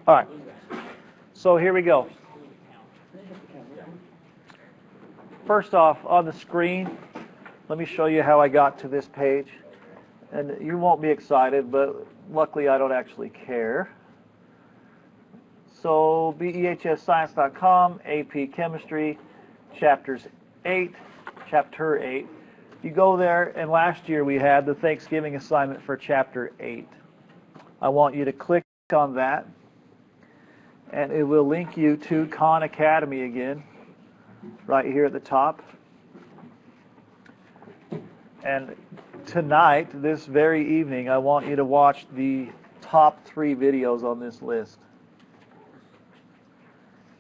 All right. So here we go. First off, on the screen, let me show you how I got to this page. And you won't be excited, but luckily I don't actually care. So behsscience.com, AP Chemistry, Chapter 8. You go there, and last year we had the Thanksgiving assignment for Chapter 8. I want you to click on that, and it will link you to Khan Academy again, right here at the top. And tonight, this very evening, I want you to watch the top 3 videos on this list.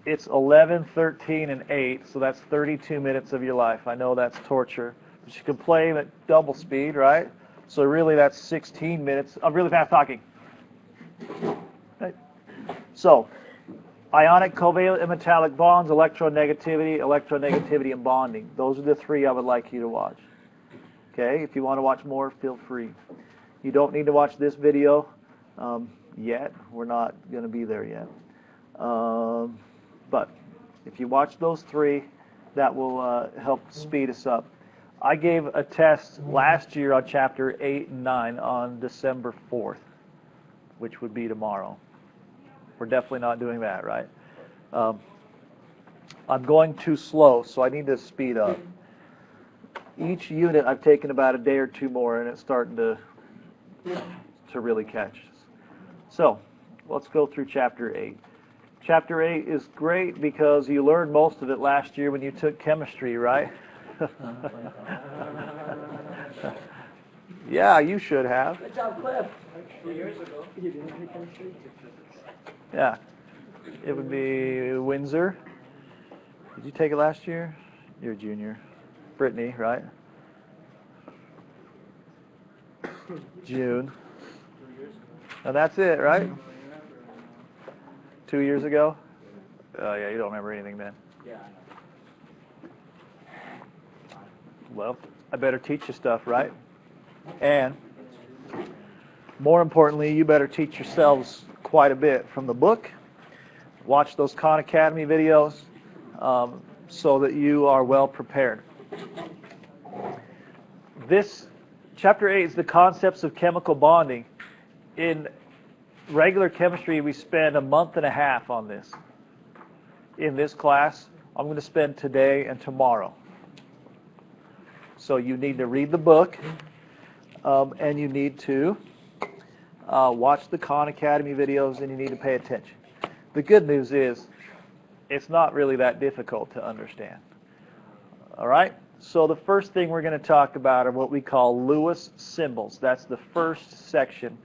It's 11, 13, and 8, so that's 32 minutes of your life. I know that's torture, but you can play them at double speed, right? So really that's 16 minutes of really fast talking. Right. So, ionic, covalent, and metallic bonds, electronegativity, and bonding. Those are the 3 I would like you to watch. Okay, if you want to watch more, feel free. You don't need to watch this video yet. We're not going to be there yet. But if you watch those 3, that will help speed us up. I gave a test last year on Chapter 8 and 9 on December 4th, which would be tomorrow. We're definitely not doing that, right? I'm going too slow, so I need to speed up. Each unit I've taken about a day or 2 more, and it's starting to really catch us. So let's go through Chapter 8. Chapter 8 is great because you learned most of it last year when you took chemistry, right? Yeah, you should have. Good job, Cliff. 2 years ago. You didn't take chemistry? Yeah. It would be Windsor. Did you take it last year? You're a junior. Brittany, right? June. And that's it, right? 2 years ago? Oh, yeah, you don't remember anything then. Yeah, I know. Well, I better teach you stuff, right? And more importantly, you better teach yourselves quite a bit from the book. Watch those Khan Academy videos so that you are well prepared. This Chapter 8 is the concepts of chemical bonding. In regular chemistry, we spend a month and a half on this. In this class, I'm going to spend today and tomorrow. So you need to read the book, and you need to watch the Khan Academy videos, and you need to pay attention. The good news is, it's not really that difficult to understand. All right? So the first thing we're going to talk about are what we call Lewis symbols. That's the first section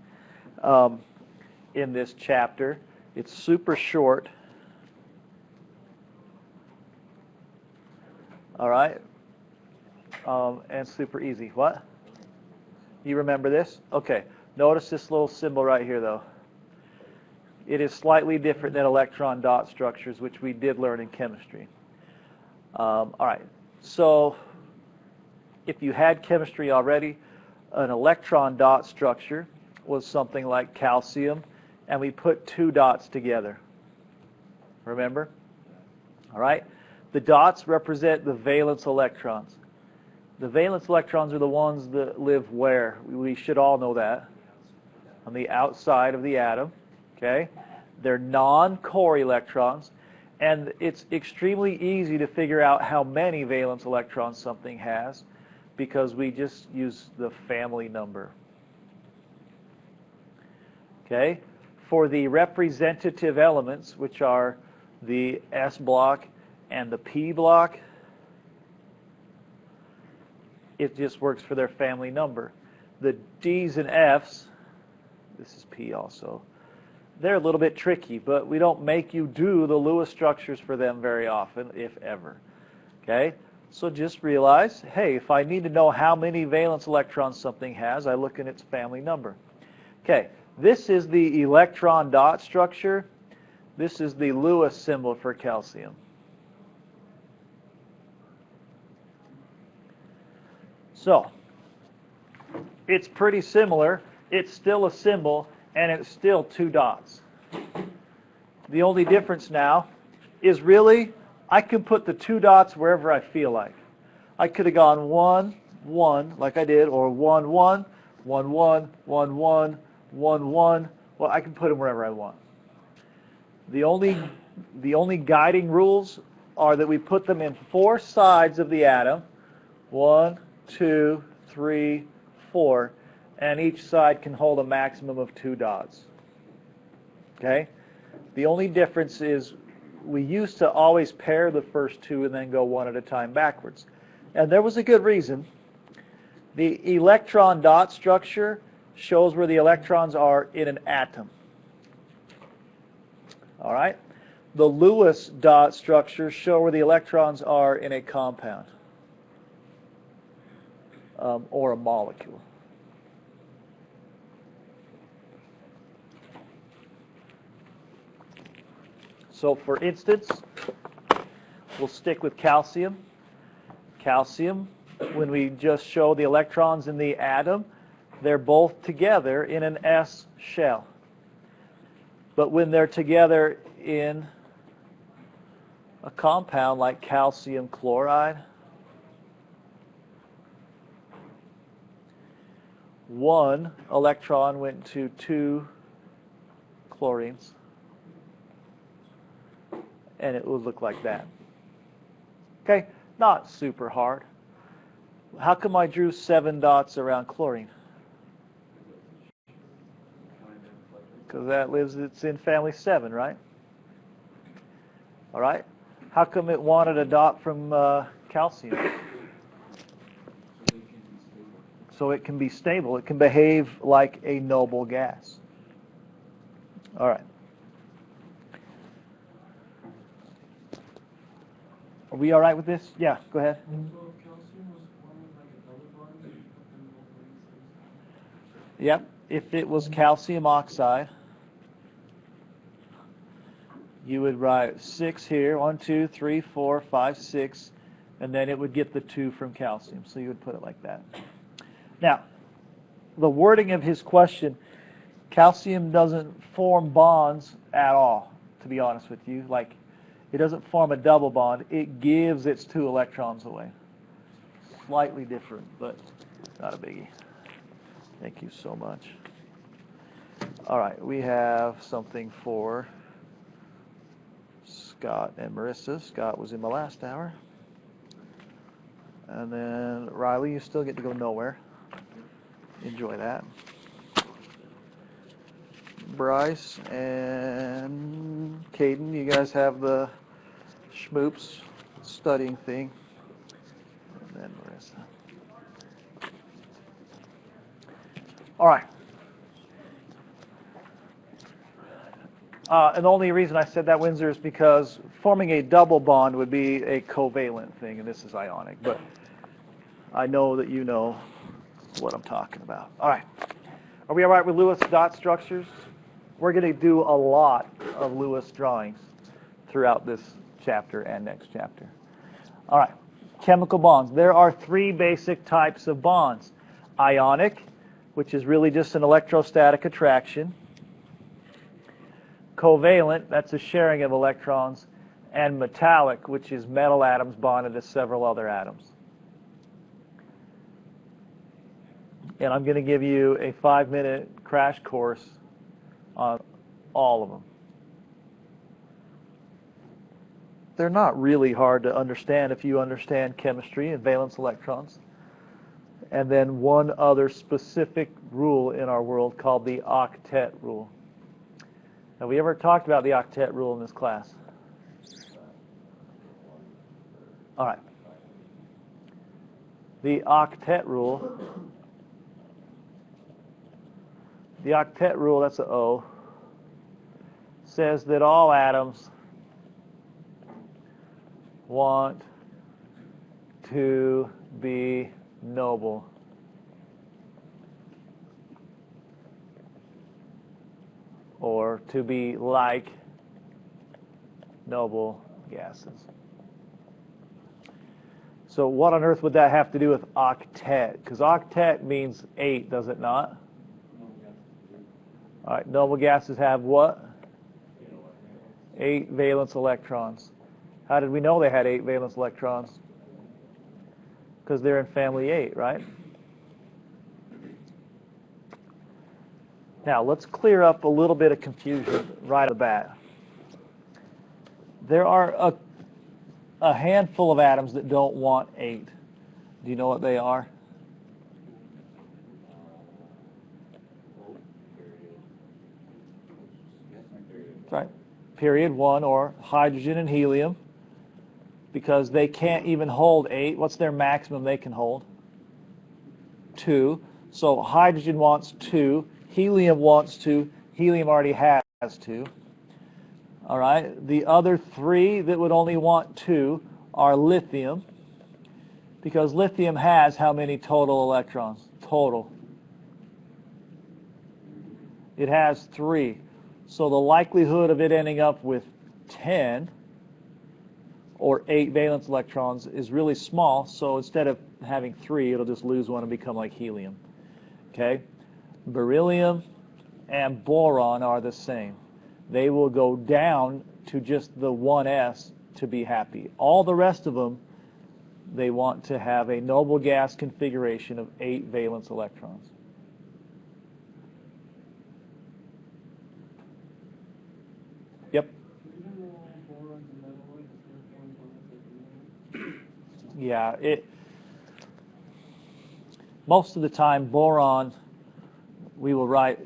in this chapter. It's super short. All right? And super easy. What? You remember this? Okay. Notice this little symbol right here, though. It is slightly different than electron dot structures, which we did learn in chemistry. All right. So if you had chemistry already, an electron dot structure was something like calcium, and we put 2 dots together. Remember? All right? The dots represent the valence electrons. The valence electrons are the ones that live where? We should all know that. On the outside of the atom. Okay? They're non-core electrons, and it's extremely easy to figure out how many valence electrons something has because we just use the family number. Okay? For the representative elements, which are the S block and the P block, it just works for their family number. The D's and F's, this is P also, they're a little bit tricky, but we don't make you do the Lewis structures for them very often, if ever. Okay? So just realize, hey, if I need to know how many valence electrons something has, I look at its family number. Okay, this is the electron dot structure. This is the Lewis symbol for calcium. So, it's pretty similar. It's still a symbol, and it's still 2 dots. The only difference now is really I can put the 2 dots wherever I feel like. I could have gone 1, 1, like I did, or 1, 1, 1, 1, 1, 1, 1, 1. Well, I can put them wherever I want. The only guiding rules are that we put them in 4 sides of the atom. 1, 2, 3, 4. And each side can hold a maximum of 2 dots. Okay? The only difference is we used to always pair the first 2 and then go one at a time backwards. And there was a good reason. The electron dot structure shows where the electrons are in an atom. All right? The Lewis dot structures show where the electrons are in a compound or a molecule. So for instance, we'll stick with calcium. Calcium, when we just show the electrons in the atom, they're both together in an S shell. But when they're together in a compound like calcium chloride, 1 electron went to 2 chlorines, and it would look like that. Okay, not super hard. How come I drew 7 dots around chlorine? Because it's in family 7, right? All right. How come it wanted a dot from calcium? So it can be stable. It can behave like a noble gas. All right. Are we all right with this? Yeah, go ahead. So calcium was forming like a double bond and Yep. If it was calcium oxide, you would write 6 here, 1, 2, 3, 4, 5, 6, and then it would get the 2 from calcium. So you would put it like that. Now, the wording of his question, calcium doesn't form bonds at all, to be honest with you. Like, it doesn't form a double bond. It gives its 2 electrons away. Slightly different, but not a biggie. Thank you so much. All right, we have something for Scott and Marissa. Scott was in my last hour. And then Riley, you still get to go nowhere. Enjoy that. Bryce and Caden, you guys have the schmoops studying thing. And then Marissa. All right. And the only reason I said that, Windsor, is because forming a double bond would be a covalent thing, and this is ionic. But I know that you know what I'm talking about. All right. Are we all right with Lewis dot structures? We're going to do a lot of Lewis drawings throughout this chapter and next chapter. All right. Chemical bonds. There are 3 basic types of bonds. Ionic, which is really just an electrostatic attraction. Covalent, that's a sharing of electrons. And metallic, which is metal atoms bonded to several other atoms. And I'm going to give you a 5-minute crash course on all of them. They're not really hard to understand if you understand chemistry and valence electrons. And then one other specific rule in our world called the octet rule. Have we ever talked about the octet rule in this class? All right. The octet rule, that's an O, says that all atoms want to be noble. Or to be like noble gases. So what on earth would that have to do with octet? Because octet means 8, does it not? All right, noble gases have what? 8 valence electrons. How did we know they had 8 valence electrons? Because they're in family 8, right? Now, let's clear up a little bit of confusion right off the bat. There are a handful of atoms that don't want 8. Do you know what they are? That's right. Period 1, or hydrogen and helium, because they can't even hold 8. What's their maximum they can hold? 2. So hydrogen wants 2. Helium wants 2. Helium already has 2. All right. The other 3 that would only want 2 are lithium, because lithium has how many total electrons? Total. It has 3. So the likelihood of it ending up with 10 or 8 valence electrons is really small. So instead of having 3, it'll just lose 1 and become like helium. Okay? Beryllium and boron are the same. They will go down to just the 1s to be happy. All the rest of them, they want to have a noble gas configuration of 8 valence electrons. Yep. Yeah, most of the time boron we will write,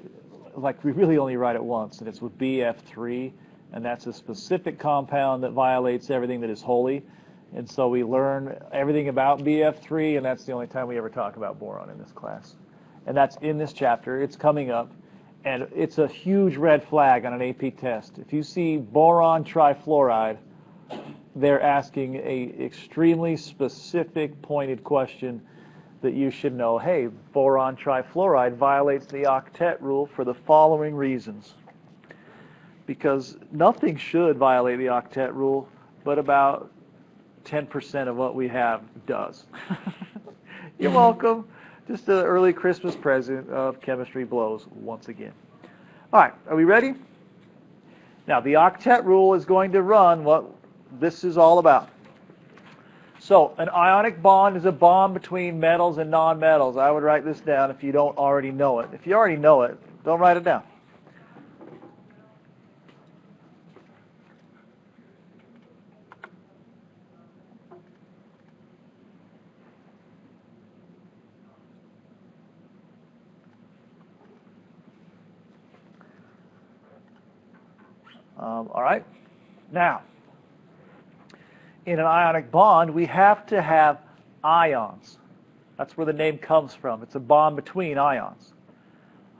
like we really only write it once, and it's with BF3, and that's a specific compound that violates everything that is holy. And so we learn everything about BF3, and that's the only time we ever talk about boron in this class. And that's in this chapter. It's coming up, and it's a huge red flag on an AP test. If you see boron trifluoride, they're asking a extremely specific, pointed question that you should know. Hey, boron trifluoride violates the octet rule for the following reasons. Because nothing should violate the octet rule, but about 10% of what we have does. You're welcome. Just an early Christmas present of chemistry blows once again. All right, are we ready? Now, the octet rule is going to run what this is all about. So, an ionic bond is a bond between metals and nonmetals. I would write this down if you don't already know it. If you already know it, don't write it down. All right. Now, in an ionic bond, we have to have ions. That's where the name comes from. It's a bond between ions.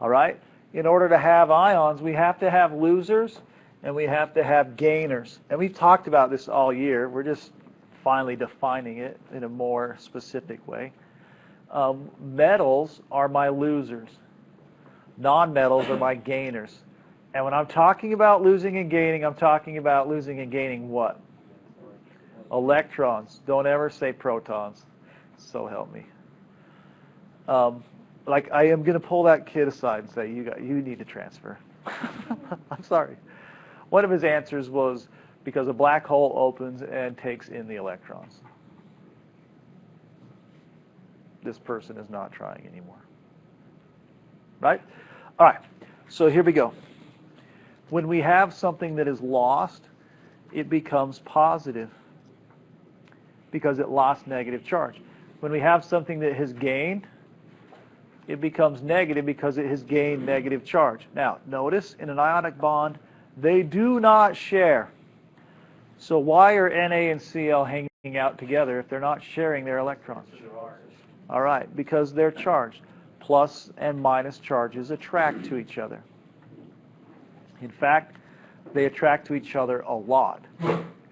All right? In order to have ions, we have to have losers and we have to have gainers. And we've talked about this all year. We're just finally defining it in a more specific way. Metals are my losers. Nonmetals are my gainers. And when I'm talking about losing and gaining, I'm talking about losing and gaining what? Electrons. Don't ever say protons. So help me. Like I am going to pull that kid aside and say, you need to transfer. I'm sorry. One of his answers was because a black hole opens and takes in the electrons. This person is not trying anymore. Right? All right. So here we go. When we have something that is lost, it becomes positive because it lost negative charge. When we have something that has gained, it becomes negative because it has gained negative charge. Now, notice in an ionic bond, they do not share. So why are Na and Cl hanging out together if they're not sharing their electrons? All right, because they're charged. Plus and minus charges attract to each other. In fact, they attract to each other a lot,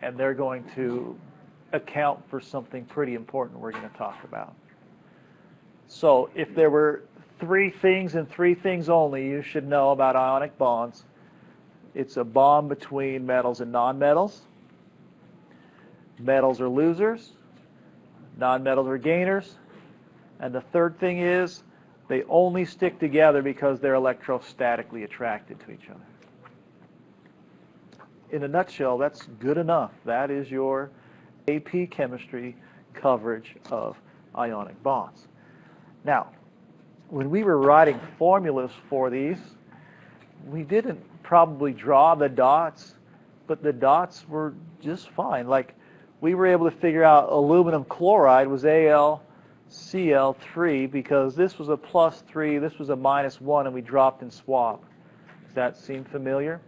and they're going to account for something pretty important we're going to talk about. So if there were 3 things and 3 things only you should know about ionic bonds, it's a bond between metals and nonmetals. Metals are losers, nonmetals are gainers, and the third thing is they only stick together because they're electrostatically attracted to each other. in a nutshell, that's good enough. That is your AP chemistry coverage of ionic bonds. Now, when we were writing formulas for these, we didn't probably draw the dots, but the dots were just fine. Like, we were able to figure out aluminum chloride was AlCl3 because this was a +3, this was a -1, and we dropped and swapped. Does that seem familiar?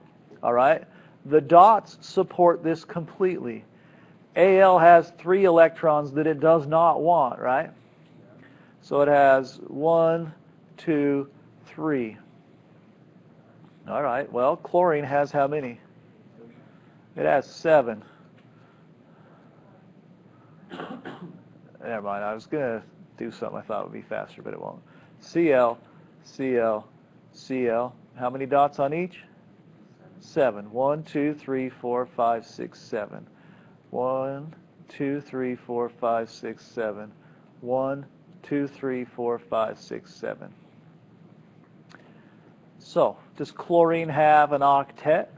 All right. The dots support this completely. Al has 3 electrons that it does not want, right? So it has 1, 2, 3. All right. Well, chlorine has how many? It has 7. Never mind. I was going to do something I thought would be faster, but it won't. Cl, Cl, Cl. How many dots on each? 7. 1, 2, 3, 4, 5, 6, 7. 1, 2, 3, 4, 5, 6, 7. 1, 2, 3, 4, 5, 6, 7. So, does chlorine have an octet?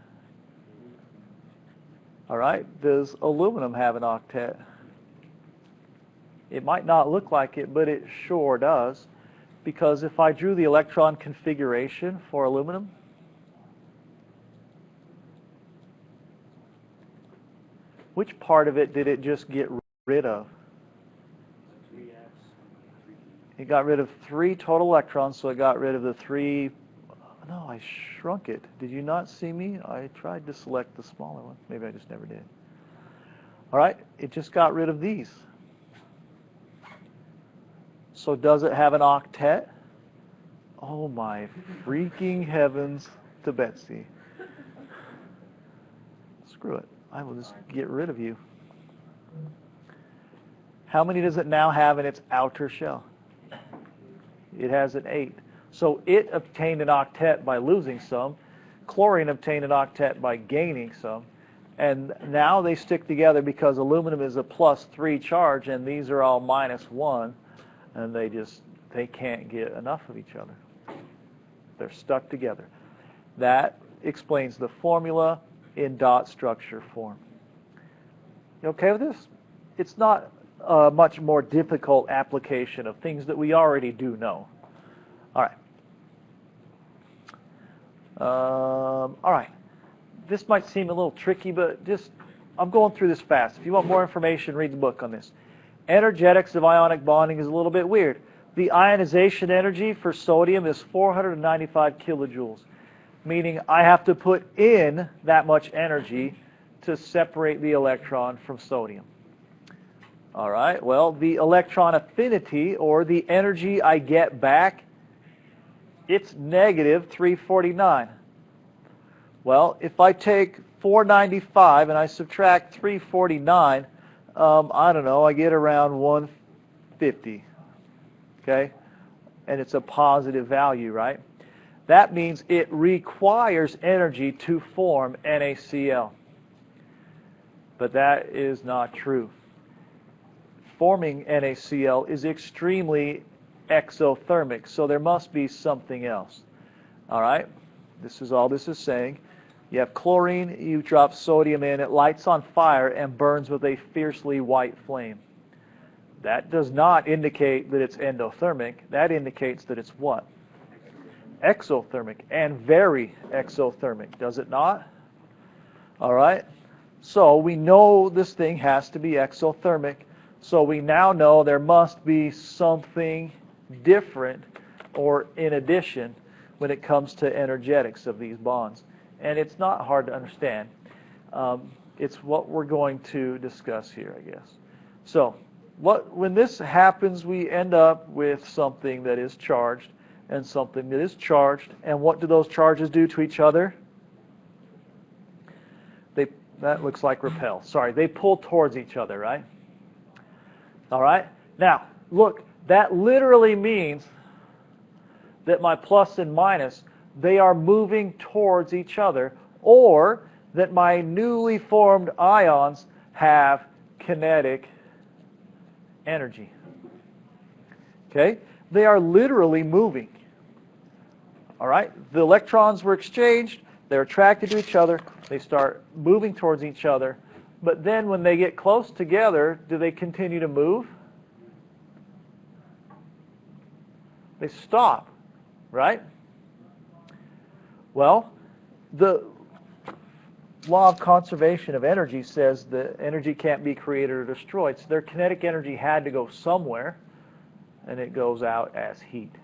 All right. Does aluminum have an octet? It might not look like it, but it sure does. Because if I drew the electron configuration for aluminum, which part of it did it just get rid of? It got rid of 3 total electrons, so it got rid of the 3. No, I shrunk it. Did you not see me? I tried to select the smaller one. Maybe I just never did. All right, it just got rid of these. So does it have an octet? Oh my freaking heavens to Betsy. Screw it. I will just get rid of you. How many does it now have in its outer shell? It has an 8. So it obtained an octet by losing some. Chlorine obtained an octet by gaining some. And now they stick together because aluminum is a +3 charge and these are all -1. And they can't get enough of each other. They're stuck together. That explains the formula in dot structure form. You okay with this? It's not a much more difficult application of things that we already do know. All right. All right. This might seem a little tricky, but I'm going through this fast. If you want more information, read the book on this. Energetics of ionic bonding is a little bit weird. The ionization energy for sodium is 495 kilojoules, meaning I have to put in that much energy to separate the electron from sodium. All right, well, the electron affinity, or the energy I get back, it's -349. Well, if I take 495 and I subtract 349, I don't know, I get around 150, okay? And it's a positive value, right? That means it requires energy to form NaCl. But that is not true. Forming NaCl is extremely exothermic, so there must be something else. All right? This is all this is saying. You have chlorine, you drop sodium in, it lights on fire and burns with a fiercely white flame. That does not indicate that it's endothermic. That indicates that it's what? Exothermic, and very exothermic, does it not? All right? So we know this thing has to be exothermic. So we now know there must be something different or in addition when it comes to energetics of these bonds. And it's not hard to understand. It's what we're going to discuss here, I guess. So when this happens, we end up with something that is charged and something that is charged. And what do those charges do to each other? That looks like repel. Sorry, they pull towards each other, right? All right? Now, look, that literally means that my plus and minus, they are moving towards each other, or that my newly formed ions have kinetic energy. Okay? They are literally moving. All right? The electrons were exchanged. They're attracted to each other. They start moving towards each other. But then when they get close together, do they continue to move? They stop, right? Well, the law of conservation of energy says that energy can't be created or destroyed. So their kinetic energy had to go somewhere, and it goes out as heat.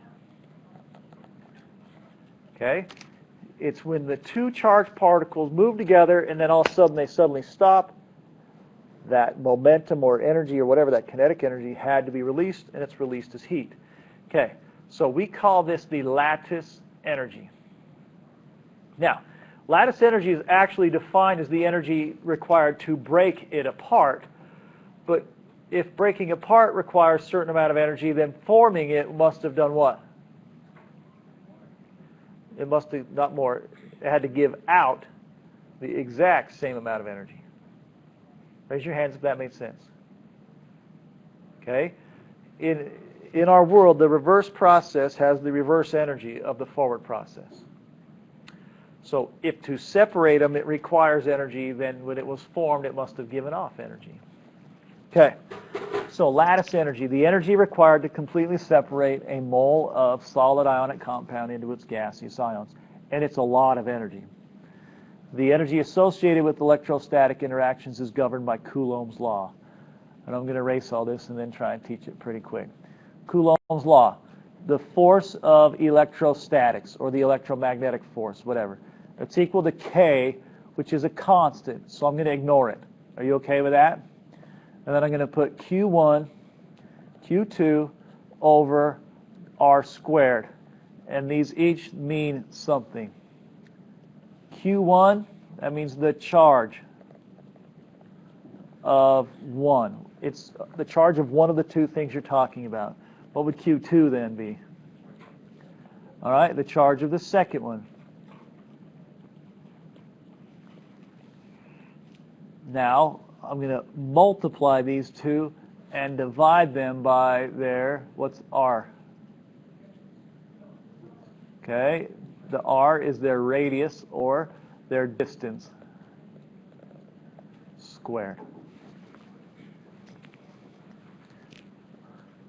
Okay? It's when the two charged particles move together and then all of a sudden they suddenly stop, that momentum or energy or whatever, that kinetic energy had to be released, and it's released as heat. Okay, so we call this the lattice energy. Now, lattice energy is actually defined as the energy required to break it apart, but if breaking apart requires a certain amount of energy, then forming it must have done what? It must have, not more, it had to give out the exact same amount of energy. Raise your hands if that made sense. Okay? In our world, the reverse process has the reverse energy of the forward process. So if to separate them it requires energy, then when it was formed, it must have given off energy. Okay, so lattice energy, the energy required to completely separate a mole of solid ionic compound into its gaseous ions. And it's a lot of energy. The energy associated with electrostatic interactions is governed by Coulombs Law. And I'm going to erase all this and then try and teach it pretty quick. Coulombs Law, the force of electrostatics, or the electromagnetic force, whatever. It's equal to K, which is a constant, so I'm going to ignore it. Are you okay with that? And then I'm going to put Q1, Q2 over R squared. And these each mean something. Q1, that means the charge of 1. It's the charge of one of the two things you're talking about. What would Q2 then be? All right, the charge of the second one. Now, I'm going to multiply these two and divide them by their, what's R? Okay, the R is their radius or their distance squared.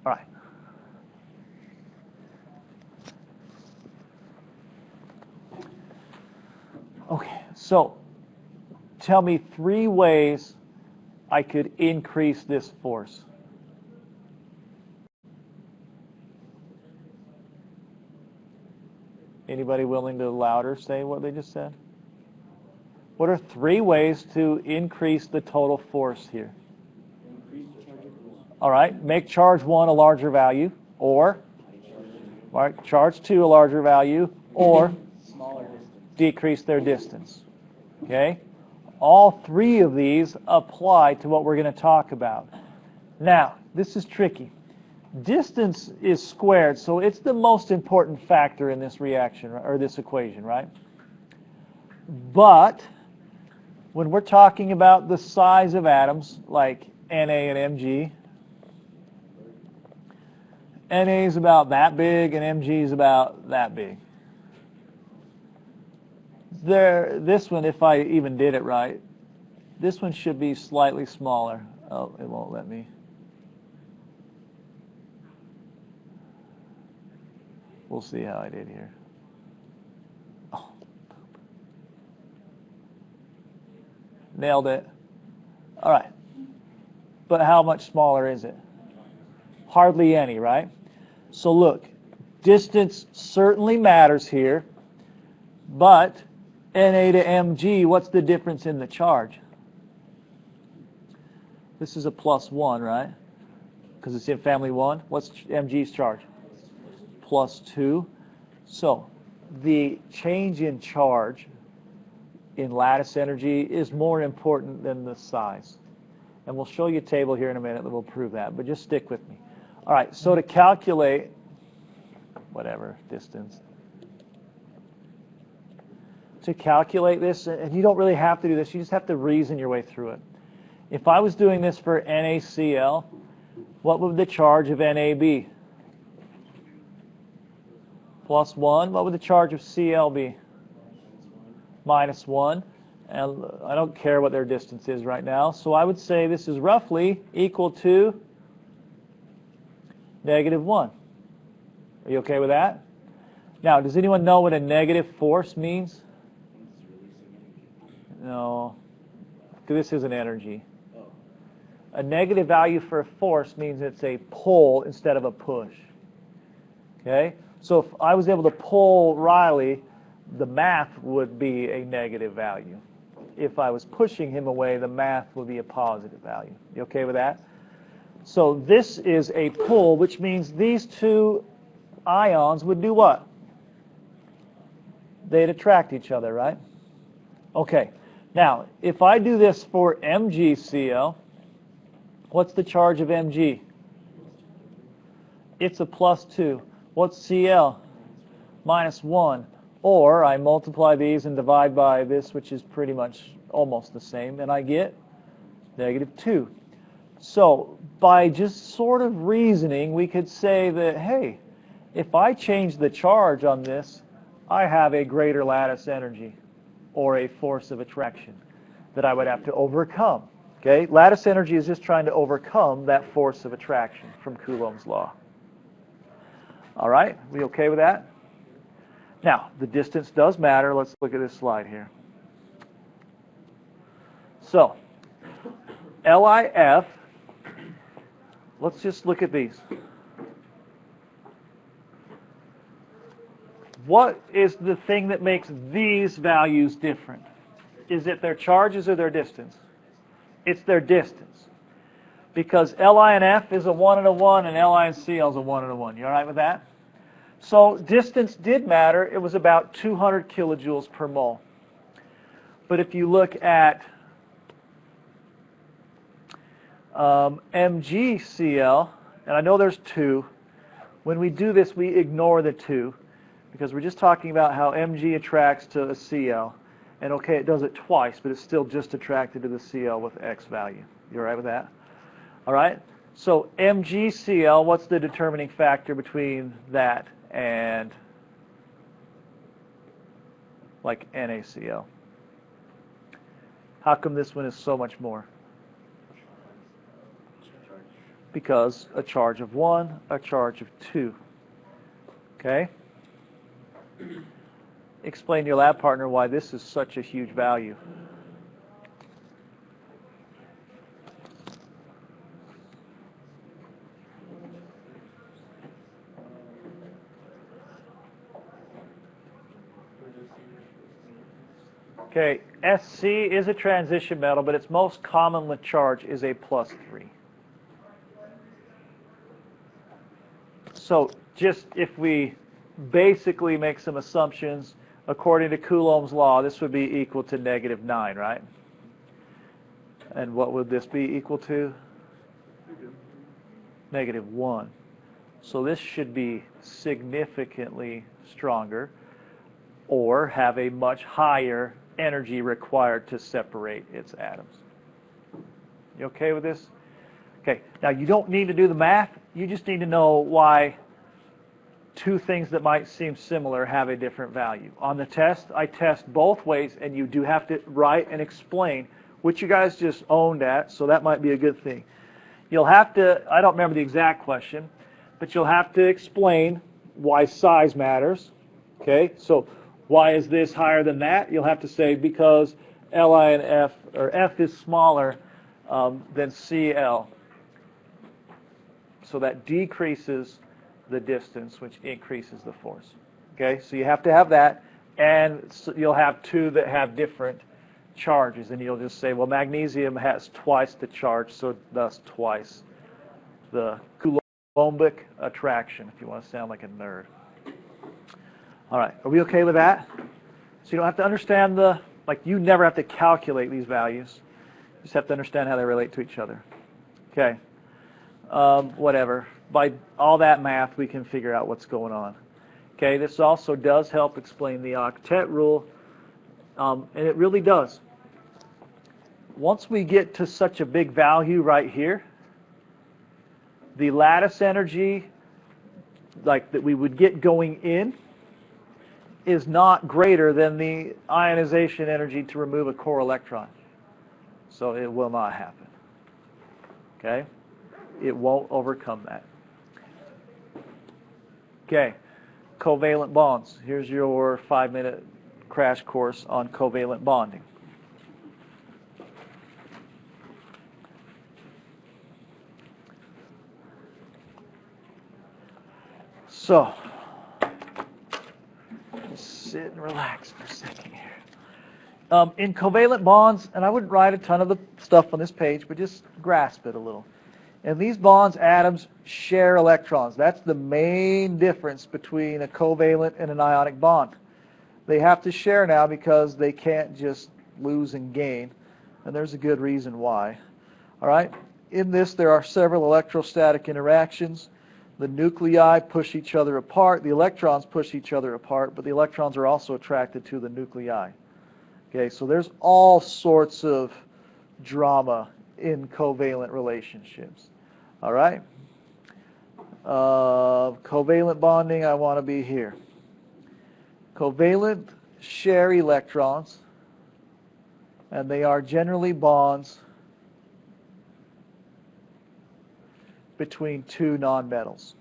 All right. Okay, so tell me 3 ways I could increase this force. Anybody willing to louder say what they just said? What are 3 ways to increase the total force here? All right, make charge 1 a larger value, or all right, charge 2 a larger value, or decrease their distance. Okay? All 3 of these apply to what we're going to talk about. Now, this is tricky. Distance is squared, so it's the most important factor in this reaction, or this equation, right? But when we're talking about the size of atoms, like Na and Mg, Na is about that big and Mg is about that big. This one, if I even did it right, this one should be slightly smaller. Oh, it won't let me. We'll see how I did here. Oh, nailed it. All right. But how much smaller is it? Hardly any, right? So look, distance certainly matters here, but Na to Mg, what's the difference in the charge? This is a +1, right? Because it's in family 1. What's Mg's charge? +2. So the change in charge in lattice energy is more important than the size. And we'll show you a table here in a minute that will prove that, but just stick with me. All right, so to calculate whatever distance, to calculate this, and you don't really have to do this, you just have to reason your way through it. If I was doing this for NaCl, what would the charge of Na be? +1. What would the charge of Cl be? minus 1. And I don't care what their distance is right now. So I would say this is roughly equal to negative 1. Are you okay with that? Now, does anyone know what a negative force means? No. This is an energy. A negative value for a force means it's a pull instead of a push. Okay? So if I was able to pull Riley, the math would be a negative value. If I was pushing him away, the math would be a positive value. You okay with that? So this is a pull, which means these two ions would do what? They'd attract each other, right? Okay. Now, if I do this for MgCl, what's the charge of Mg? It's a +2. What's Cl? -1. Or I multiply these and divide by this, which is pretty much almost the same, and I get -2. So by just sort of reasoning, we could say that, hey, if I change the charge on this, I have a greater lattice energy or a force of attraction that I would have to overcome. Okay? Lattice energy is just trying to overcome that force of attraction from Coulombs Law. All right? We okay with that? Now, the distance does matter. Let's look at this slide here. So, LIF, let's just look at these. What is the thing that makes these values different? Is it their charges or their distance? It's their distance. Because Li and F is a 1 and a 1, and Li and Cl is a 1 and a 1. You all right with that? So distance did matter. It was about 200 kilojoules per mole. But if you look at MgCl, and I know there's 2, when we do this, we ignore the 2, because we're just talking about how Mg attracts to a Cl. And okay, it does it twice, but it's still just attracted to the Cl with X value. You all right with that? All right? So MgCl, what's the determining factor between that and like NaCl? How come this one is so much more? Because a charge of 1, a charge of 2. Okay? Explain to your lab partner why this is such a huge value. Okay, Sc is a transition metal, but its most common charge is a +3. So just if we basically make some assumptions, according to Coulombs Law, this would be equal to -9, right? And what would this be equal to? -1. So this should be significantly stronger or have a much higher energy required to separate its atoms. You okay with this? Okay, now you don't need to do the math. You just need to know why two things that might seem similar have a different value. On the test, I test both ways, and you do have to write and explain, which you guys just owned at, so that might be a good thing. You'll have to, I don't remember the exact question, but you'll have to explain why size matters. Okay, so why is this higher than that? You'll have to say because Li and F, or F is smaller than Cl. So that decreases the distance, which increases the force. Okay, so you have to have that, and so you'll have two that have different charges, and you'll just say, well, magnesium has twice the charge, so thus twice the Coulombic attraction, if you want to sound like a nerd. All right, are we okay with that? So you don't have to understand you never have to calculate these values. You just have to understand how they relate to each other. Okay, whatever. By all that math, we can figure out what's going on. Okay, this also does help explain the octet rule, and it really does. Once we get to such a big value right here, the lattice energy, like that we would get going in, is not greater than the ionization energy to remove a core electron. So it will not happen. Okay? It won't overcome that. Okay. Covalent bonds. Here's your 5-minute crash course on covalent bonding. So, just sit and relax for a second here. In covalent bonds, and I wouldn't write a ton of the stuff on this page, but just grasp it a little. In these bonds, atoms share electrons. That's the main difference between a covalent and an ionic bond. They have to share now because they can't just lose and gain, and there's a good reason why. All right? In this, there are several electrostatic interactions. The nuclei push each other apart. The electrons push each other apart, but the electrons are also attracted to the nuclei. Okay, so there's all sorts of drama in covalent relationships. All right? Covalent bonding, I want to be here. Covalent share electrons, and they are generally bonds between two nonmetals.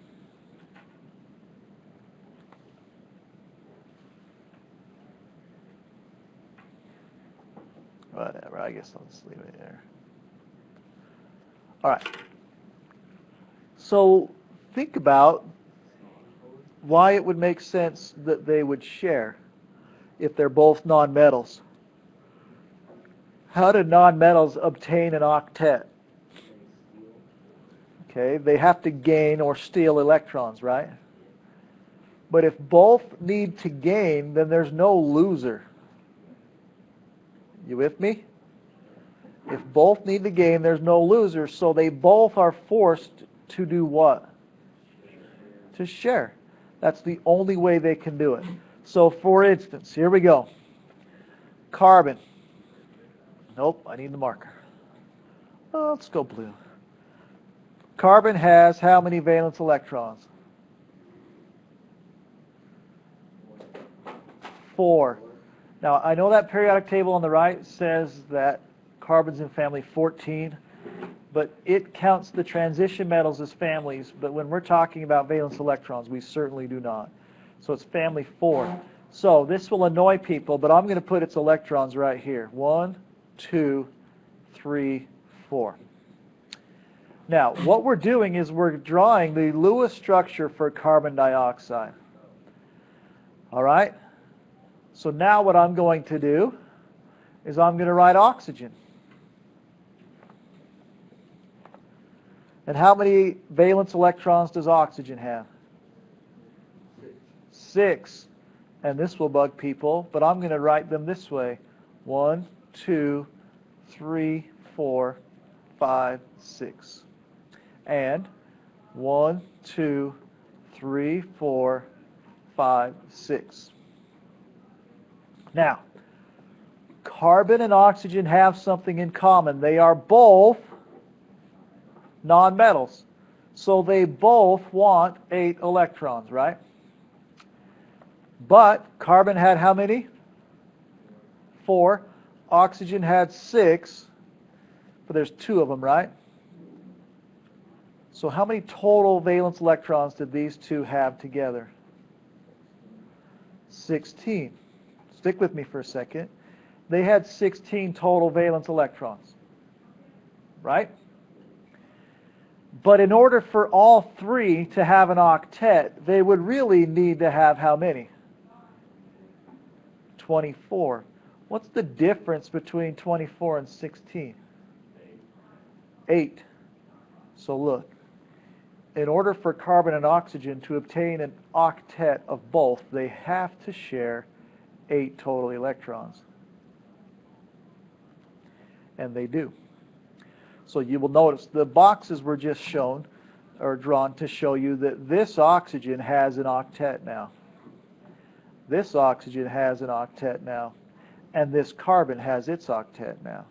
Whatever, I guess I'll just leave it there. All right. So think about why it would make sense that they would share if they're both nonmetals. How do nonmetals obtain an octet? Okay, they have to gain or steal electrons, right? But if both need to gain, then there's no loser. You with me? If both need to gain, there's no loser, so they both are forced to do what? To share. That's the only way they can do it. So, for instance, here we go. Carbon. Nope, I need the marker. Oh, let's go blue. Carbon has how many valence electrons? 4. Now, I know that periodic table on the right says that carbon's in family 14, but it counts the transition metals as families, but when we're talking about valence electrons, we certainly do not. So it's family 4. So this will annoy people, but I'm going to put its electrons right here. 1, 2, 3, 4. Now, what we're doing is we're drawing the Lewis structure for carbon dioxide. All right? So now what I'm going to do is I'm going to write oxygen. And how many valence electrons does oxygen have? 6. And this will bug people, but I'm going to write them this way. 1, 2, 3, 4, 5, 6. And 1, 2, 3, 4, 5, 6. Now, carbon and oxygen have something in common. They are both nonmetals. So they both want 8 electrons, right? But carbon had how many? 4. Oxygen had 6. But there's 2 of them, right? So how many total valence electrons did these two have together? 16. Stick with me for a second. They had 16 total valence electrons, right? But in order for all 3 to have an octet, they would really need to have how many? 24. What's the difference between 24 and 16? 8. So look, in order for carbon and oxygen to obtain an octet of both, they have to share 8 total electrons. And they do. So you will notice the boxes were just shown or drawn to show you that this oxygen has an octet now. This oxygen has an octet now. And this carbon has its octet now.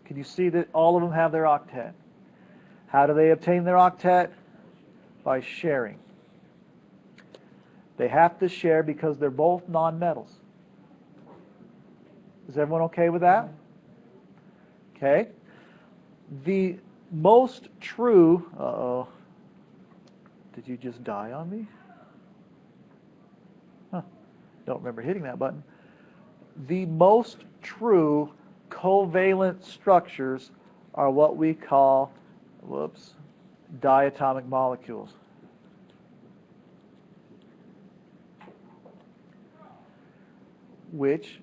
Can you see that all of them have their octet? How do they obtain their octet? By sharing. They have to share because they're both nonmetals. Is everyone okay with that? Okay. The most true, uh-oh, did you just die on me? Huh, don't remember hitting that button. The most true covalent structures are what we call, diatomic molecules. Which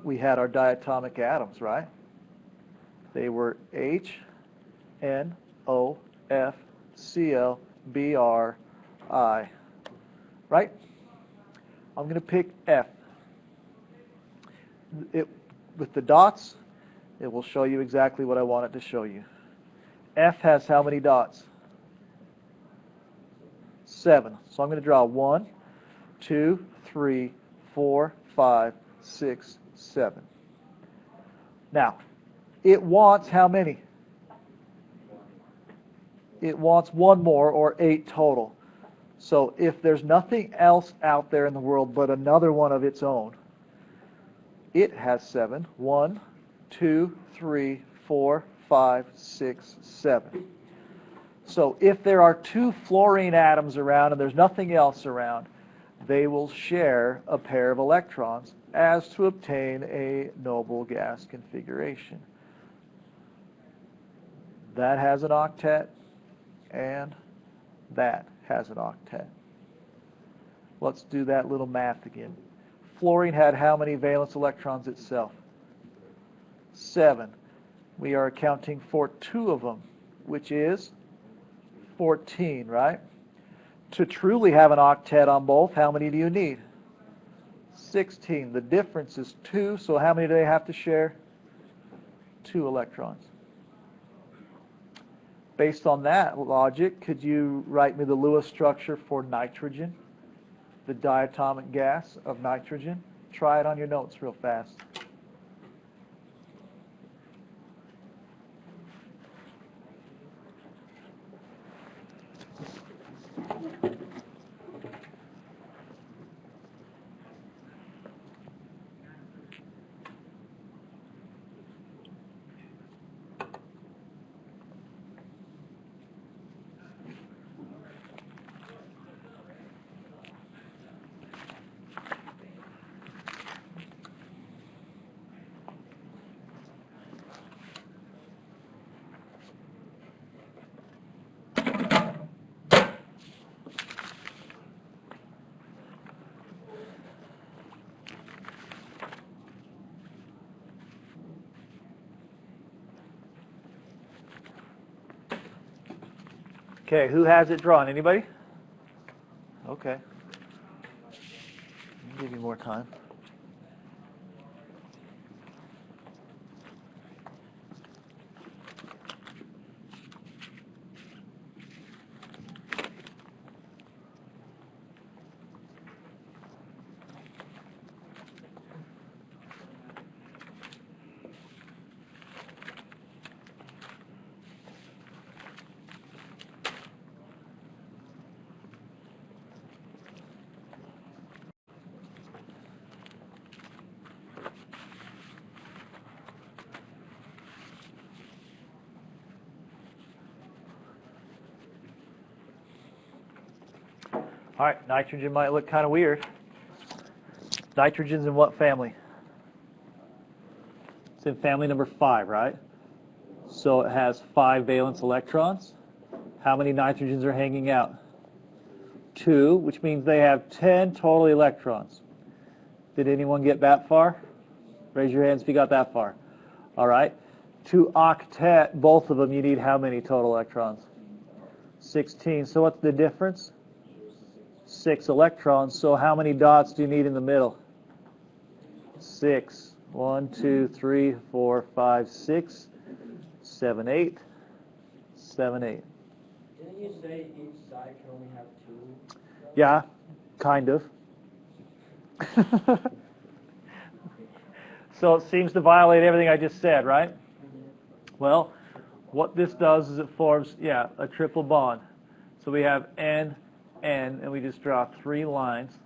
we had our diatomic atoms, right? They were H, N, O, F, Cl, Br, I. Right? I'm going to pick F. With the dots, it will show you exactly what I want it to show you. F has how many dots? 7. So I'm going to draw 1, 2, 3, 4, 5, 6, 7. Now, it wants how many? It wants 1 more, or 8 total. So if there's nothing else out there in the world but another one of its own, it has 7. 1, 2, 3, 4, 5, 6, 7. So if there are 2 fluorine atoms around and there's nothing else around, they will share a pair of electrons as to obtain a noble gas configuration. That has an octet, and that has an octet. Let's do that little math again. Fluorine had how many valence electrons itself? 7. We are accounting for 2 of them, which is 14, right? To truly have an octet on both, how many do you need? 16. The difference is 2, so how many do they have to share? 2 electrons. Based on that logic, could you write me the Lewis structure for nitrogen, the diatomic gas of nitrogen? Try it on your notes real fast. Okay, who has it drawn? Anybody? Okay. I'll give you more time. All right, nitrogen might look kind of weird. Nitrogen's in what family? It's in family number 5, right? So it has 5 valence electrons. How many nitrogens are hanging out? 2, which means they have 10 total electrons. Did anyone get that far? Raise your hands if you got that far. All right. To octet both of them, you need how many total electrons? 16. So what's the difference? 6 electrons. So how many dots do you need in the middle? 6. 1, 2, 3, 4, 5, 6, 7, 8. 7, 8. Didn't you say each side can only have 2? Yeah, kind of. So it seems to violate everything I just said, right? Well, what this does is it forms, a triple bond. So we have N, and we just draw 3 lines,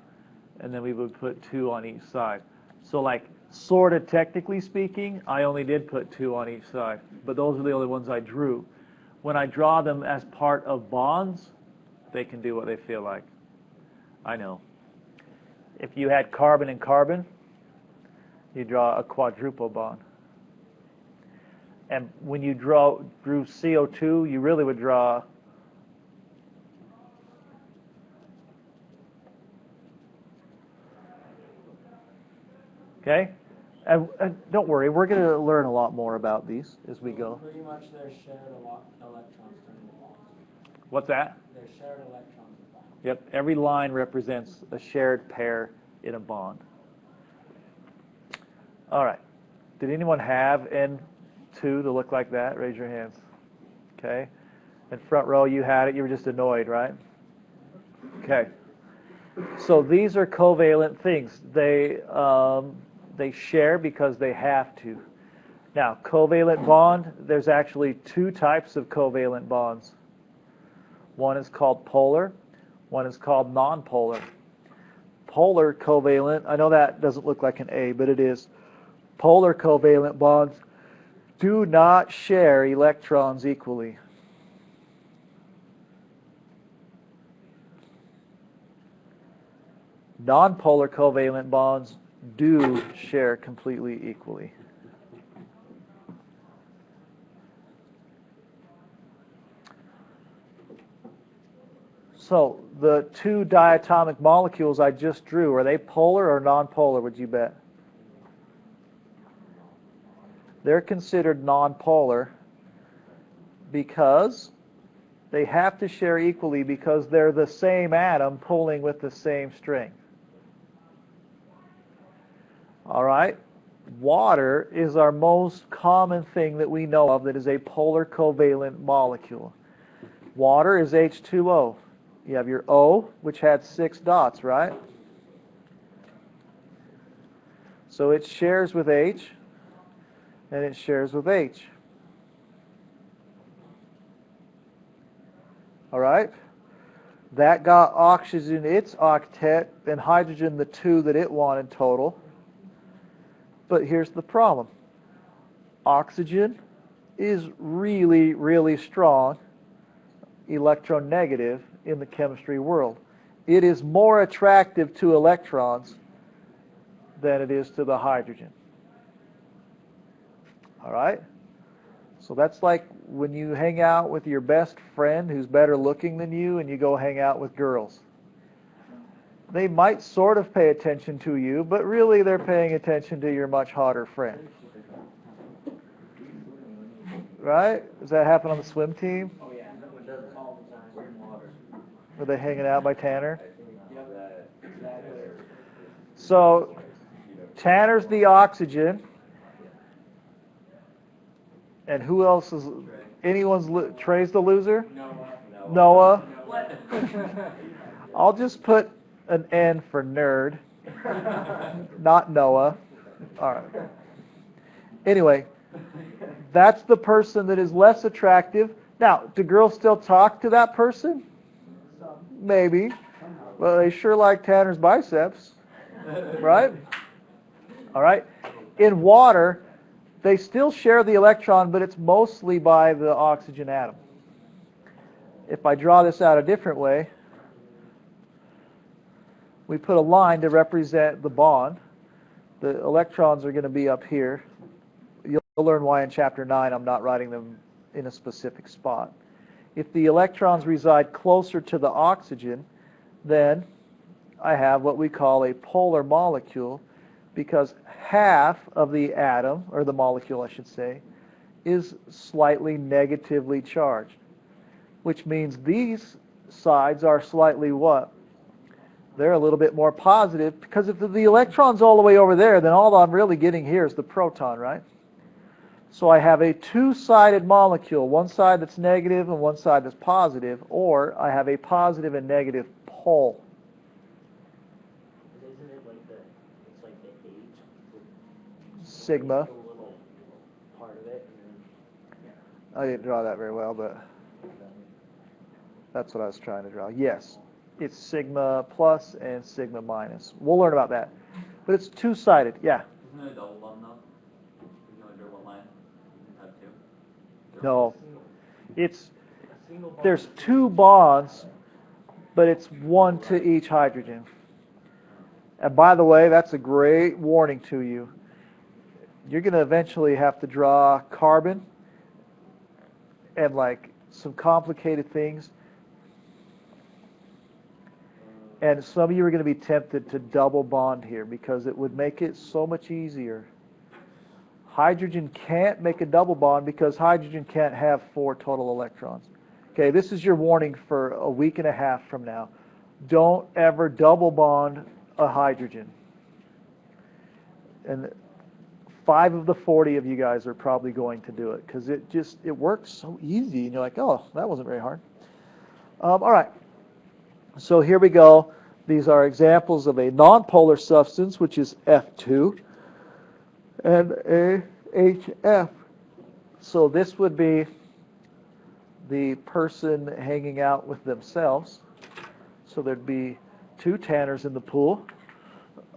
and then we would put 2 on each side. So like, sort of technically speaking, I only did put 2 on each side, but those are the only ones I drew. When I draw them as part of bonds, they can do what they feel like. I know. If you had carbon and carbon, you draw a quadruple bond. And when you drew CO2, you really would draw okay? And don't worry, we're going to learn a lot more about these as we go. Pretty much they're shared electrons in the bond. What's that? They're shared electrons in the bond. Yep, every line represents a shared pair in a bond. All right. Did anyone have N2 to look like that? Raise your hands. Okay. In front row, you had it. You were just annoyed, right? Okay. So these are covalent things. They share because they have to. Now, covalent bond, there's actually 2 types of covalent bonds. One is called polar. One is called nonpolar. Polar covalent, I know that doesn't look like an A, but it is. Polar covalent bonds do not share electrons equally. Nonpolar covalent bonds do share completely equally. So the 2 diatomic molecules I just drew, are they polar or nonpolar, would you bet? They're considered nonpolar because they have to share equally because they're the same atom pulling with the same strength. All right? Water is our most common thing that we know of that is a polar covalent molecule. Water is H2O. You have your O, which had 6 dots, right? So it shares with H, and it shares with H. All right? That got oxygen, its octet, and hydrogen, the 2 that it wanted total. But here's the problem. Oxygen is really, really strong electronegative in the chemistry world. It is more attractive to electrons than it is to the hydrogen. All right? So that's like when you hang out with your best friend who's better looking than you and you go hang out with girls. They might sort of pay attention to you, but really they're paying attention to your much hotter friend. Right? Does that happen on the swim team? Oh yeah, it does all the time. We're in water. Were they hanging out by Tanner? So Tanner's the oxygen. And who else is... Trey's the loser? Noah. What? I'll just put an N for nerd. Not Noah. All right. Anyway, that's the person that is less attractive. Now, do girls still talk to that person? Maybe. Well, they sure like Tanner's biceps. Right? All right. In water, they still share the electron, but it's mostly by the oxygen atom. If I draw this out a different way, we put a line to represent the bond. The electrons are going to be up here. You'll learn why in Chapter 9 I'm not writing them in a specific spot. If the electrons reside closer to the oxygen, then I have what we call a polar molecule, because half of the atom, or the molecule I should say, is slightly negatively charged, which means these sides are slightly what? They're a little bit more positive, because if the electron's all the way over there, then all I'm really getting here is the proton, right? So I have a 2-sided molecule, one side that's negative and one side that's positive, or I have a positive and negative pole. Isn't it like it's like the H? Sigma. A little part of it. I didn't draw that very well, but that's what I was trying to draw. Yes. it's sigma plus and sigma minus. We'll learn about that. But it's two-sided, yeah. Isn't it a double bond though? You can only draw one line. You can have two. No. There's two bonds, but it's one to each hydrogen. And by the way, that's a great warning to you. You're going to eventually have to draw carbon and like some complicated things. And some of you are going to be tempted to double bond here because it would make it so much easier. Hydrogen can't make a double bond because hydrogen can't have 4 total electrons. Okay, this is your warning for a week and a half from now. Don't ever double bond a hydrogen. And 5 of the 40 of you guys are probably going to do it because it works so easy. And you're like, oh, that wasn't very hard. All right. So here we go. These are examples of a nonpolar substance, which is F2, and a HF. So this would be the person hanging out with themselves. So there'd be 2 tanners in the pool.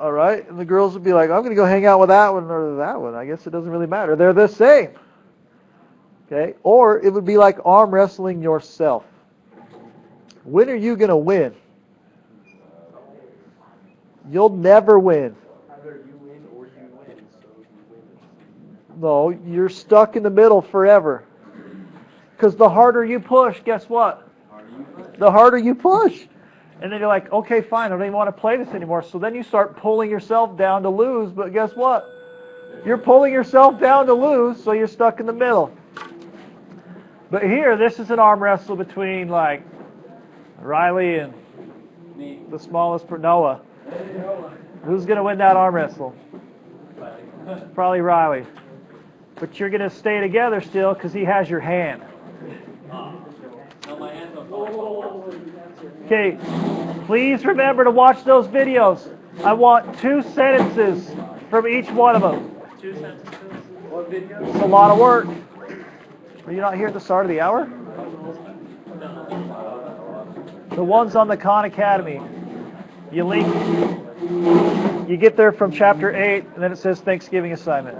All right, and the girls would be like, I'm going to go hang out with that one or that one. I guess it doesn't really matter. They're the same. Okay, or it would be like arm wrestling yourself. When are you going to win? You'll never win. Either you win or you win. So you win. No, you're stuck in the middle forever. Because the harder you push, guess what? The harder you push. And then you're like, okay, fine, I don't even want to play this anymore. So then you start pulling yourself down to lose, but guess what? You're pulling yourself down to lose, so you're stuck in the middle. But here, this is an arm wrestle between, like, Riley and the smallest, Noah. Who's going to win that arm wrestle? Probably Riley. But you're going to stay together still because he has your hand. No, my hands don't fall. Okay, please remember to watch those videos. I want 2 sentences from each one of them. 2 sentences. What video? It's a lot of work. Are you not here at the start of the hour? The ones on the Khan Academy. You get there from chapter 8, and then it says Thanksgiving assignment.